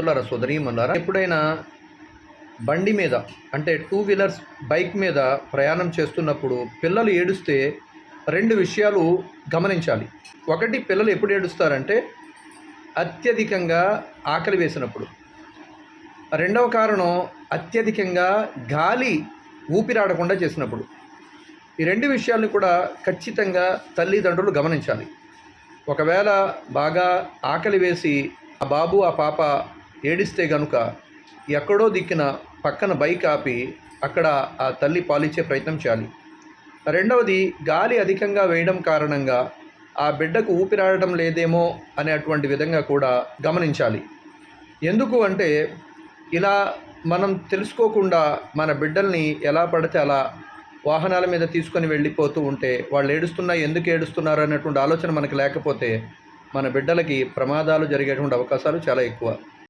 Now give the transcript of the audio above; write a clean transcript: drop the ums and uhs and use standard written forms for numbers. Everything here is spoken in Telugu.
సోదరులారా, సోదరీమణులారా, ఎప్పుడైనా బండి మీద అంటే 2 వీలర్స్ బైక్ మీద ప్రయాణం చేస్తున్నప్పుడు పిల్లలు ఏడుస్తే 2 విషయాలు గమనించాలి. ఒకటి, పిల్లలు ఎప్పుడు ఏడుస్తారంటే అత్యధికంగా ఆకలి వేసినప్పుడు. రెండవ కారణం అత్యధికంగా గాలి ఊపిరాడకుండా చేసినప్పుడు. ఈ 2 విషయాలను కూడా ఖచ్చితంగా తల్లిదండ్రులు గమనించాలి. ఒకవేళ బాగా ఆకలి వేసి ఆ బాబు ఆ పాప ఏడిస్తే గనుక ఎక్కడో దిక్కిన పక్కన బైక్ ఆపి అక్కడ ఆ తల్లి పాలిచ్చే ప్రయత్నం చేయాలి. రెండవది, గాలి అధికంగా వేయడం కారణంగా ఆ బిడ్డకు ఊపిరాడటం లేదేమో అనేటువంటి విధంగా కూడా గమనించాలి. ఎందుకు అంటే ఇలా మనం తెలుసుకోకుండా మన బిడ్డల్ని ఎలా పడితే అలా వాహనాల మీద తీసుకొని వెళ్ళిపోతూ ఉంటే వాళ్ళు ఏడుస్తున్నా ఎందుకు ఏడుస్తున్నారు అనేటువంటి ఆలోచన మనకు లేకపోతే మన బిడ్డలకి ప్రమాదాలు జరిగేటువంటి అవకాశాలు చాలా ఎక్కువ.